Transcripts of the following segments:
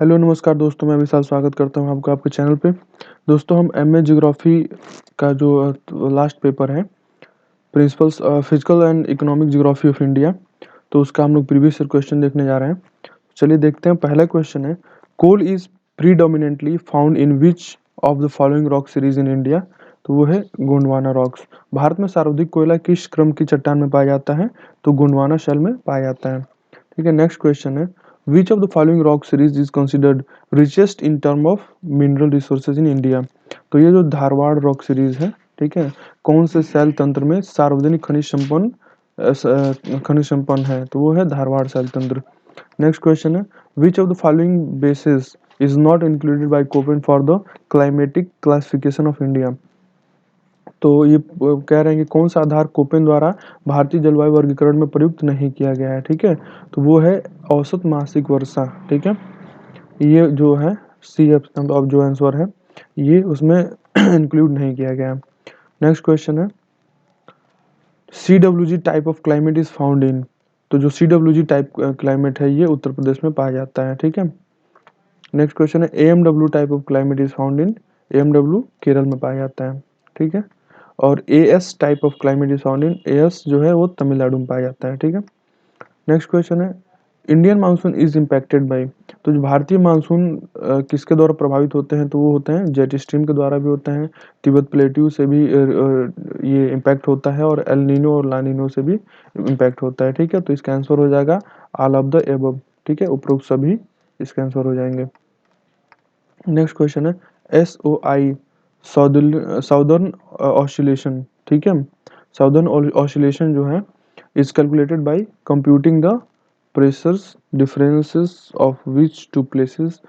Hello नमस्कार दोस्तों, मैं विशाल स्वागत करता हूं आपका आपके चैनल पे। दोस्तों हम एमए ज्योग्राफी का जो लास्ट पेपर है, principles physical and economic geography of India, तो उसका हम लोग प्रीवियस ईयर क्वेश्चन देखने जा रहे हैं। चलिए देखते हैं। पहला क्वेश्चन है, coal is predominantly found in which of the following rock series in India. तो वो है गोंडवाना रॉक्स। भारत में सर्वाधिक कोयला किस क्रम की चट्टान में पाया जाता है? तो गोंडवाना शैल में पाया जाता है। ठीक है, नेक्स्ट क्वेश्चन है, which of the following rock series is considered richest in term of mineral resources in India. तो ये जो धारवाड़ रॉक सीरीज है, ठीक है, कौन से शैल तंत्र में सार्वजनिक खनिज संपन्न है? तो वो है धारवाड़ शैल तंत्र। नेक्स्ट क्वेश्चन है, which of the following basis is not included by Koppen for the climatic classification of India. तो ये कह रहे हैं कि कौन सा आधार कोपेन द्वारा भारतीय जलवायु वर्गीकरण में प्रयुक्त नहीं किया गया है। ठीक है, तो वो है औसत मासिक वर्षा। ठीक है, ये जो है सी ऑफ जो आंसर है ये उसमें इंक्लूड नहीं किया गया। नेक्स्ट क्वेश्चन है, C W G type of climate is found in. तो जो C W G type climate है ये उत्तर प्रदेश में पाया जाता है। ठीक है, नेक्स्ट क्वेश्चन है, A M W type of climate is found in. A M W Kerala में पाया जाता है। ठीक है, और A S type of climate is found in. A S जो है वो तमिलनाडु में पाया जाता है। ठीक है, नेक्स्ट क्वेश्चन है, Indian monsoon is impacted by. तो जो भारतीय मानसून किसके द्वारा प्रभावित होते हैं? तो वो होते हैं जेट स्ट्रीम के द्वारा भी होते हैं, तिब्बत प्लेट्यू से भी ये इम्पैक्ट होता है, और एल नीनो और लानिनो से भी इम्पैक्ट होता है। ठीक है, तो इसका आंसर हो जाएगा ऑल ऑफ द एबव। ठीक है, उपरोक्त सभी इसका आंसर हो जाएंगे। नेक्स्ट क्वेश्चन है, S O I southern oscillation. ठीक है, साउदर्न ऑसिलेशन जो है is calculated by computing the pressures differences of which two places.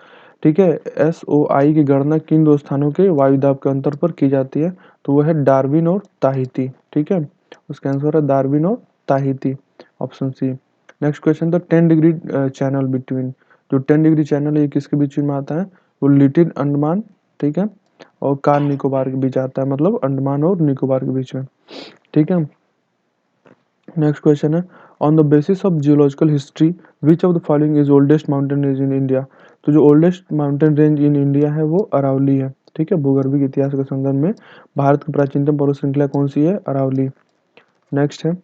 ठीक है, एस ओ आई की गणना किन दो स्थानों के वायुदाब के अंतर पर की जाती है? तो वो है डार्विन और ताहिती। ठीक है, उसका आंसर है डार्विन और Tahiti, option C. Next question, the 10 degree channel between. जो 10 डिग्री चैनल है ये किसके बीच में आता है? वो लिटिल अंडमान, ठीक है, और कार निकोबार के बीच आता है, मतलब अंडमान और निकोबार के बीच में। ठीक है, नेक्स्ट क्वेश्चन है, on the basis of geological history which of the following is oldest mountain range in India. तो जो oldest mountain range in India है वो अरावली है। ठीक है, भूगर्भिक इतिहास के संदर्भ में भारत की प्राचीनतम पर्वत श्रृंखला कौन सी है? अरावली। नेक्स्ट है,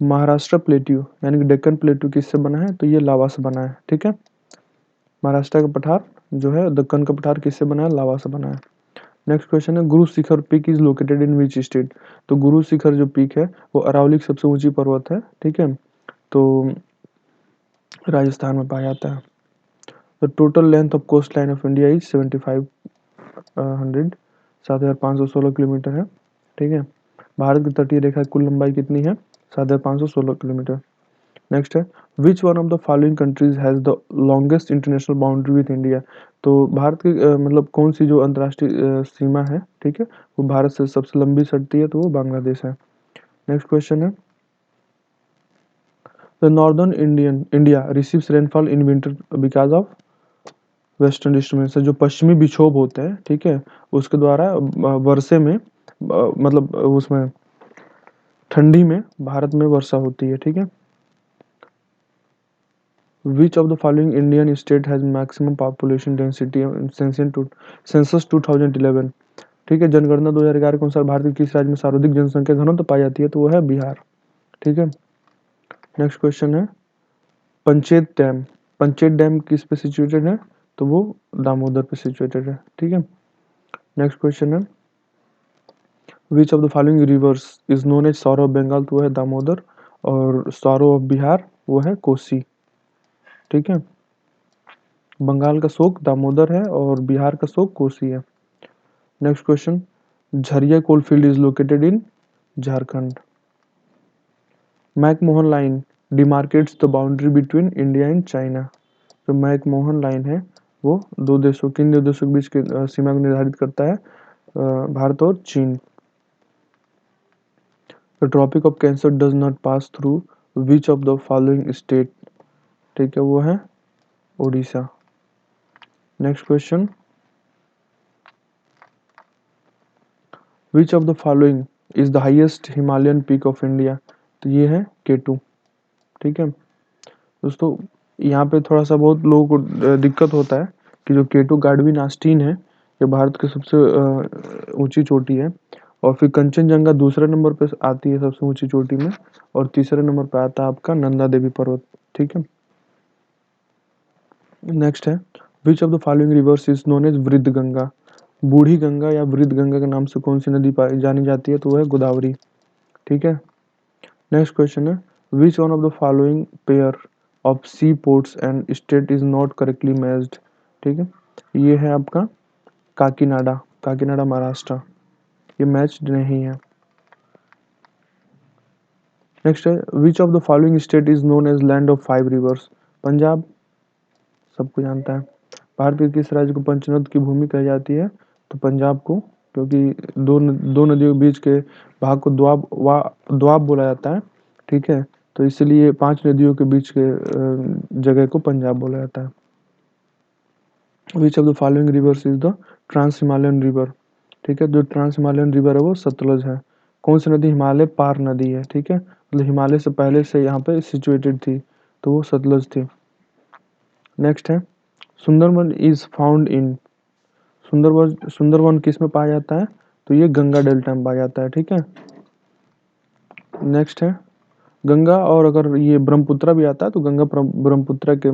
महाराष्ट्र प्लेट्यू यानी कि डेक्कन प्लेट्यू किससे बना है? तो ये लावा से बना है। ठीक है, महाराष्ट्र का पठार जो है, दक्कन का पठार किससे बना है? लावा से बना है। नेक्स्ट क्वेश्चन है, Guru Shikhar peak is located in which state. तो गुरु शिखर जो पीक है वो अरावली की सबसे ऊंची पर्वत है। ठीक है, तो राजस्थान में पाया जाता है। The total length of coast line of India is 7500, 7516 kilometre है। ठीक है, भारत की तटीय रेखा की कुल लंबाई कितनी है? 7516 किलोमीटर। नेक्स्ट है, which one of the following countries has the longest international boundary with India. तो भारत की मतलब कौन सी जो अंतर्राष्ट्रीय सीमा है, ठीक है, वो भारत से सबसे लंबी सटती है? तो वो बांग्लादेश है। नेक्स्ट क्वेश्चन है, the northern India receives rainfall in winter because of western disturbance. जो पश्चिमी विक्षोभ होते हैं, ठीक है, उसके द्वारा वर्षे में मतलब उसमें ठंडी में भारत में वर्षा होती है। ठीक है, Which of the following Indian state has maximum population density census 2011। ठीक है, जनगणना 2011 के अनुसार भारत के किस राज्य में सर्वाधिक जनसंख्या घनत्व पाई जाती है? तो वो है बिहार। ठीक है, नेक्स्ट क्वेश्चन है, पंचेत डैम। पंचेत डैम किस पे सिचुएटेड है? तो वो दामोदर पे सिचुएटेड है। ठीक है, नेक्स्ट क्वेश्चन है, which of the following rivers is known as sorrow of Bengal. तो वो है दामोदर, और सौरो ऑफ बिहार वो है कोसी। ठीक है, बंगाल का शोक दामोदर है और बिहार का शोक कोसी है। Next question, Jharia coalfield is located in Jharkhand. McMahon line demarcates the boundary between India and China. जो मैकमोहन लाइन है वो दो देशों, किन दो देशों के बीच की सीमा को निर्धारित करता है? भारत और चीन। The tropic of cancer does not pass through which of the following state. ठीक है, वो है Orissa. Next question, which of the following is the highest Himalayan peak of India. तो ये है केटू। ठीक है दोस्तों, यहाँ पे थोड़ा सा बहुत लोगों को दिक्कत होता है कि जो केटू गाडविन आस्टीन है ये भारत की सबसे ऊंची चोटी है। और फिर कंचनजंगा दूसरे नंबर पे आती है सबसे ऊंची चोटी में। और तीसरे नंबर पे आता है आपका नंदा देवी पर्वत। ठीक है। नेक्स्ट है, which of the following rivers is known as Vriddha Ganga. बूढ़ी गंगा या वृद्ध गंगा के नाम से कौन सी नदी जानी जाती है, तो वो है गोदावरी। ठीक है। नेक्स्ट क्वेश्चन है, which one of the following pair of sea ports and state is not correctly matched. ठीक है। ये है आपका काकीनाडा, काकीनाडा महाराष्ट्र, ये मैच नहीं है। नेक्स्ट है, which of the following state is known as land of five rivers. Punjab, सबको जानता है। भारत के किस राज्य को पंचनद की भूमि कही जाती है, तो पंजाब को, क्योंकि दो नदियों के बीच के भाग को द्वाब बोला जाता है। ठीक है। तो इसलिए 5 नदियों के बीच के जगह को पंजाब बोला जाता है। Which of the following rivers is the trans Himalayan river. ठीक है। जो ट्रांस हिमालयन रिवर है वो सतलज है। कौन सी नदी हिमालय पार नदी है। ठीक है। मतलब हिमालय से पहले से यहाँ पे सिचुएटेड थी, तो वो सतलज थी। नेक्स्ट है, सुंदरबन इज फाउंड इन। सुंदरबन किस में पाया जाता है, तो ये गंगा डेल्टा में पाया जाता है। ठीक है। नेक्स्ट है, गंगा और अगर ये ब्रह्मपुत्र भी आता है तो गंगा ब्रह्मपुत्र के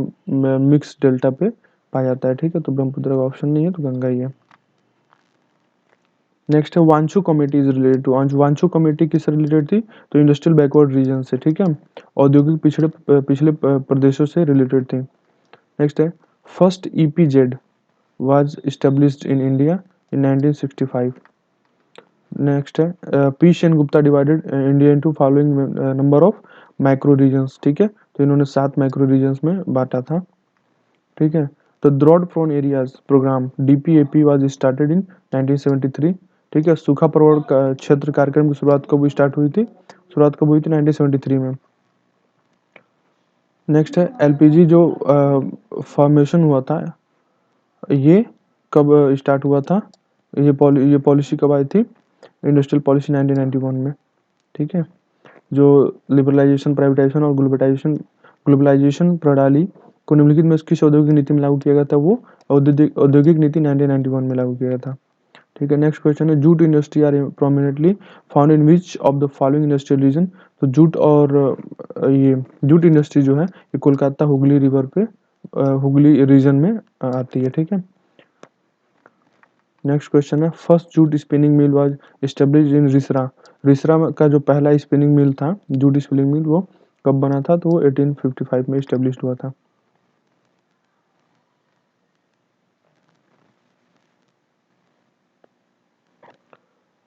मिक्स डेल्टा पे पाया जाता है। ठीक है। तो ब्रह्मपुत्र का ऑप्शन नहीं है, तो गंगा ही है। नेक्स्ट है, Wanchoo committee is related to. Wanchoo committee किससे रिलेटेड थी, तो इंडस्ट्रियल बैकवर्ड रीजन से। ठीक है। औद्योगिक पिछले प्रदेशों से रिलेटेड थी। नेक्स्ट है, first EPZ was established in India in 1965. Next है, P Sengupta divided India into following number of micro regions. ठीक है। तो इन्होंने 7 माइक्रो रीजन्स में बांटा था। ठीक है। तो drought prone areas programme DPAP was started in 1973। ठीक है। सूखा प्रवण क्षेत्र कार्यक्रम की शुरुआत कब स्टार्ट हुई थी, शुरुआत कब हुई थी, 1973 में। नेक्स्ट है, एलपीजी जो फॉर्मेशन हुआ था ये कब स्टार्ट हुआ था, ये पॉलिसी कब आई थी, इंडस्ट्रियल पॉलिसी 1991 में। ठीक है। जो लिबरलाइजेशन, प्राइवेटाइजेशन और ग्लोबलाइजेशन प्रणाली को निम्नलिखित में किस औद्योगिक नीति में लागू किया गया था, वो औद्योगिक नीति 1991 में लागू किया गया था। ठीक है। नेक्स्ट क्वेश्चन है, jute industry are prominently found in which of the following industrial region. तो जूट और ये जूट इंडस्ट्री जो है ये कोलकाता हुगली रिवर पे हुगली रीजन में आती है। ठीक है। नेक्स्ट क्वेश्चन है, first jute spinning mill was establish in Rishra. Rishra का जो पहला स्पिनिंग मिल था, जूट स्पिनिंग मिल, वो कब बना था, तो वो 1855 में एस्टेब्लिश हुआ था।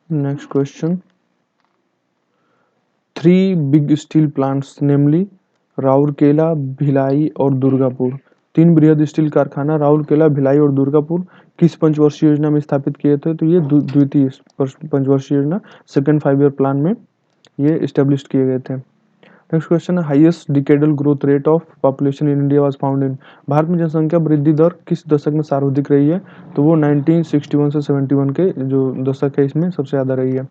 Next question, 3 big steel plants namely Rourkela, Bhilai और दुर्गापुर। 3 बृहद स्टील कारखाना राउरकेला, भिलाई और दुर्गापुर किस पंचवर्षीय योजना में स्थापित किए थे, तो ये द्वितीय पंचवर्षीय योजना, सेकेंड 5 ईयर प्लान में ये इस्टेब्लिश किए गए थे। नेक्स्ट क्वेश्चन है, highest decadal growth rate of population in India was found in. Bharat में जनसंख्या वृद्धि दर किस दशक में सर्वाधिक रही है, तो वो 1961 से 71 के जो दशक है इसमें सबसे ज़्यादा रही है।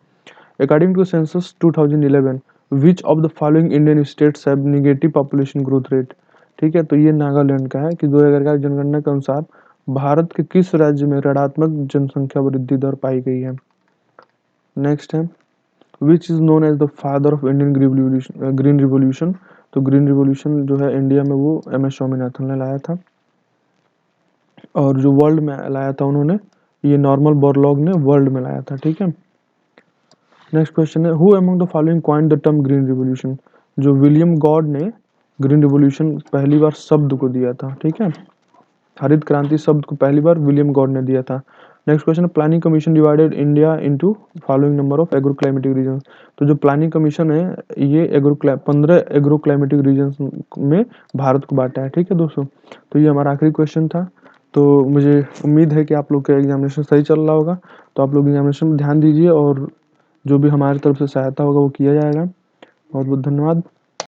According to census 2011, which of the following Indian states have negative population growth rate. ठीक है। तो ये नागालैंड का है कि 2011 की जनगणना के अनुसार भारत के किस राज्य में ऋणात्मक जनसंख्या वृद्धि दर पाई गई है। नेक्स्ट है, which is known as the father of Indian green revolution. तो ग्रीन रिवोल्यूशन जो है इंडिया में वो एम एस स्वामीनाथन ने लाया था, और जो वर्ल्ड में लाया था उन्होंने, ये नॉर्मल बोरलॉग ने वर्ल्ड में लाया था। ठीक है। नेक्स्ट क्वेश्चन है, who among the following coined the term green revolution. जो विलियम गॉड ने ग्रीन रिवोल्यूशन पहली बार शब्द को दिया था। ठीक है। हरित क्रांति शब्द को पहली बार विलियम गॉड ने दिया था। Next question, planning commission divided India into following number of agro climatic reason. तो जो प्लानिंग कमीशन है ये 15 एग्रो क्लाइमेटिक रीजन में भारत को बांटा है। ठीक है दोस्तों। तो ये हमारा आखिरी क्वेश्चन था। तो मुझे उम्मीद है कि आप लोग का एग्जामिनेशन सही चल रहा होगा। तो आप लोग एग्जामिनेशन में ध्यान दीजिए और जो भी हमारी तरफ से सहायता होगा वो किया जाएगा। बहुत बहुत धन्यवाद।